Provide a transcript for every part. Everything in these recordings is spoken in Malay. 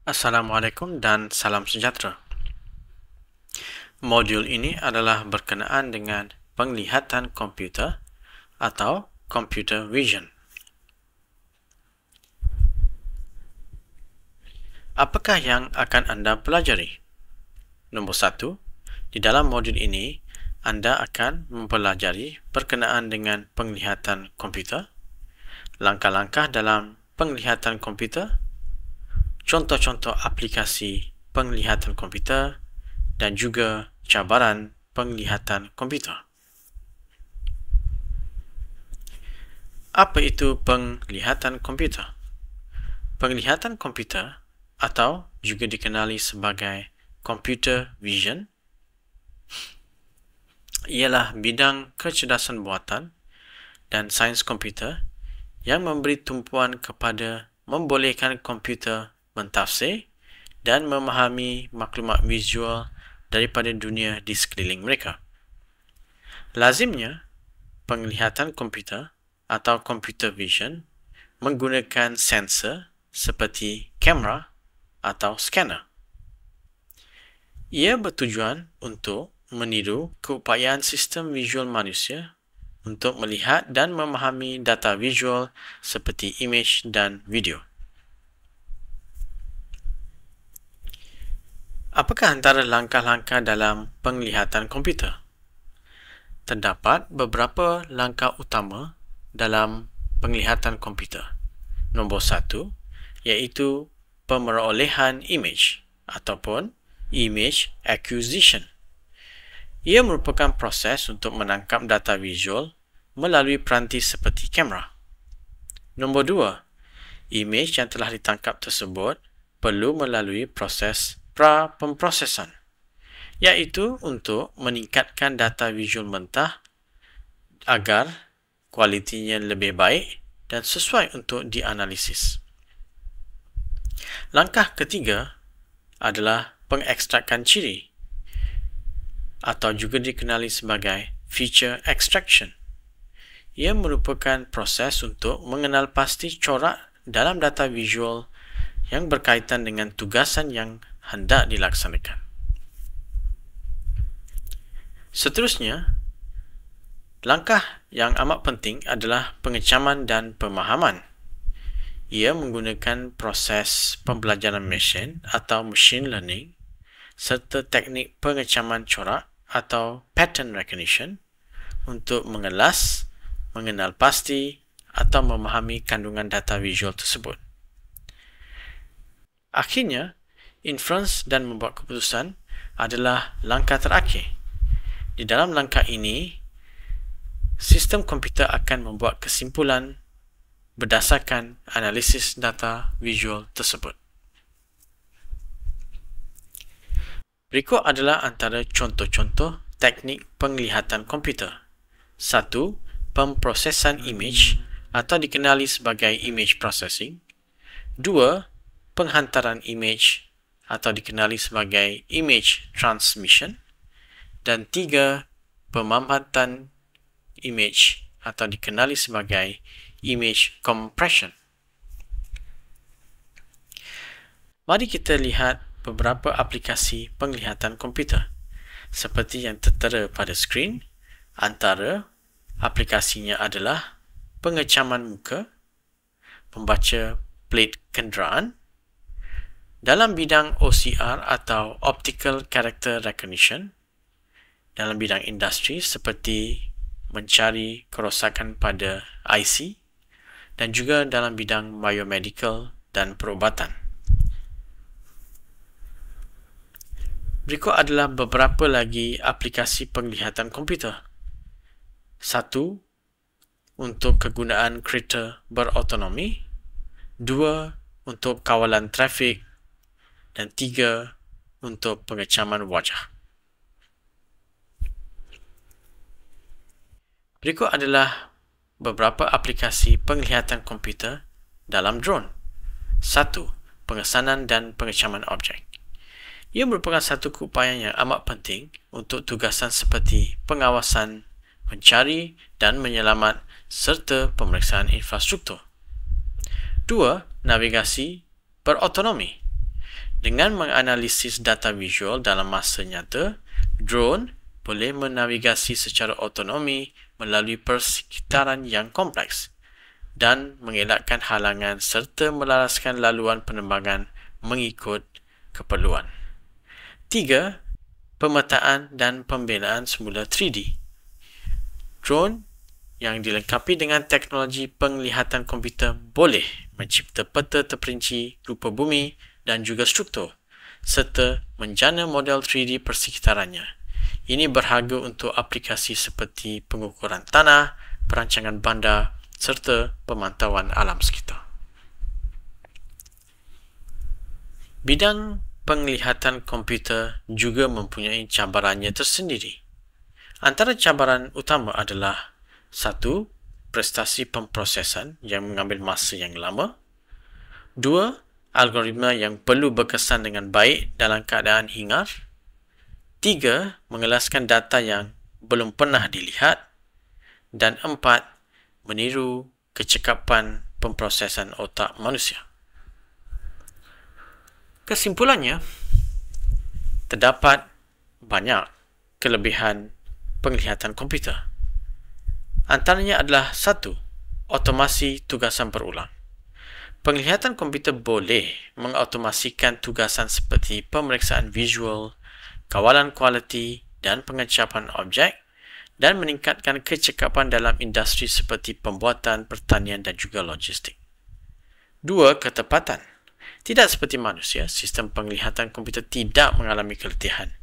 Assalamualaikum dan salam sejahtera. Modul ini adalah berkenaan dengan penglihatan komputer atau computer vision. Apakah yang akan anda pelajari? Nombor 1, di dalam modul ini anda akan mempelajari berkenaan dengan penglihatan komputer, langkah-langkah dalam penglihatan komputer, contoh-contoh aplikasi penglihatan komputer dan juga cabaran penglihatan komputer. Apa itu penglihatan komputer? Penglihatan komputer atau juga dikenali sebagai computer vision ialah bidang kecerdasan buatan dan sains komputer yang memberi tumpuan kepada membolehkan komputer mentafsir dan memahami maklumat visual daripada dunia di sekeliling mereka. Lazimnya, penglihatan komputer atau computer vision menggunakan sensor seperti kamera atau scanner. Ia bertujuan untuk meniru keupayaan sistem visual manusia untuk melihat dan memahami data visual seperti imej dan video. Apakah antara langkah-langkah dalam penglihatan komputer? Terdapat beberapa langkah utama dalam penglihatan komputer. Nombor 1, iaitu pemerolehan imej ataupun image acquisition. Ia merupakan proses untuk menangkap data visual melalui peranti seperti kamera. Nombor 2, imej yang telah ditangkap tersebut perlu melalui proses pra-pemprosesan, iaitu untuk meningkatkan data visual mentah agar kualitinya lebih baik dan sesuai untuk dianalisis. Langkah ketiga adalah pengekstrakan ciri atau juga dikenali sebagai feature extraction. Ia merupakan proses untuk mengenal pasti corak dalam data visual yang berkaitan dengan tugasan yang hendak dilaksanakan. Seterusnya, langkah yang amat penting adalah pengecaman dan pemahaman. Ia menggunakan proses pembelajaran mesin atau machine learning serta teknik pengecaman corak atau pattern recognition untuk mengelas, mengenal pasti atau memahami kandungan data visual tersebut. Akhirnya, inference dan membuat keputusan adalah langkah terakhir. Di dalam langkah ini, sistem komputer akan membuat kesimpulan berdasarkan analisis data visual tersebut. Berikut adalah antara contoh-contoh teknik penglihatan komputer. 1. Pemprosesan imej atau dikenali sebagai image processing. 2. Penghantaran imej atau dikenali sebagai image transmission. Dan 3. Pemamatan imej atau dikenali sebagai image compression. Mari kita lihat beberapa aplikasi penglihatan komputer seperti yang tertera pada skrin. Antara aplikasinya adalah pengecaman muka, membaca plate kenderaan, dalam bidang OCR atau Optical Character Recognition, dalam bidang industri seperti mencari kerosakan pada IC, dan juga dalam bidang biomedical dan perubatan. Berikut adalah beberapa lagi aplikasi penglihatan komputer. 1. Untuk kegunaan kereta berotonomi. 2. Untuk kawalan trafik. Dan 3. Untuk pengecaman wajah. Berikut adalah beberapa aplikasi penglihatan komputer dalam drone. 1. Pengesanan dan pengecaman objek. Ia merupakan satu keupayaan yang amat penting untuk tugasan seperti pengawasan, mencari dan menyelamat serta pemeriksaan infrastruktur. 2. Navigasi berotonomi. Dengan menganalisis data visual dalam masa nyata, drone boleh menavigasi secara otonomi melalui persekitaran yang kompleks dan mengelakkan halangan serta melaraskan laluan penerbangan mengikut keperluan. 3. Pemetaan dan pembelaan semula 3D. Drone yang dilengkapi dengan teknologi penglihatan komputer boleh mencipta peta terperinci rupa bumi dan juga struktur, serta menjana model 3D persekitarannya. Ini berharga untuk aplikasi seperti pengukuran tanah, perancangan bandar, serta pemantauan alam sekitar. Bidang penglihatan komputer juga mempunyai cabarannya tersendiri. Antara cabaran utama adalah 1. Prestasi pemprosesan yang mengambil masa yang lama. 2. Algoritma yang perlu berkesan dengan baik dalam keadaan hingar. 3. Mengelaskan data yang belum pernah dilihat. Dan 4. Meniru kecekapan pemprosesan otak manusia. Kesimpulannya, terdapat banyak kelebihan penglihatan komputer. Antaranya adalah 1. Otomasi tugasan berulang. Penglihatan komputer boleh mengautomasikan tugasan seperti pemeriksaan visual, kawalan kualiti dan pengecapan objek dan meningkatkan kecekapan dalam industri seperti pembuatan, pertanian dan juga logistik. 2. Ketepatan. Tidak seperti manusia, sistem penglihatan komputer tidak mengalami keletihan.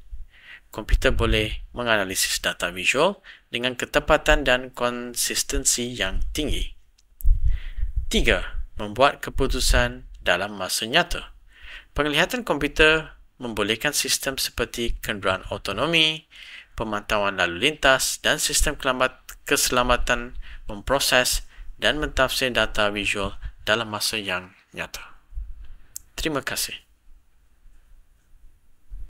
Komputer boleh menganalisis data visual dengan ketepatan dan konsistensi yang tinggi. 3. Membuat keputusan dalam masa nyata. Penglihatan komputer membolehkan sistem seperti kenderaan otonomi, pemantauan lalu lintas dan sistem keselamatan memproses dan mentafsir data visual dalam masa yang nyata. Terima kasih.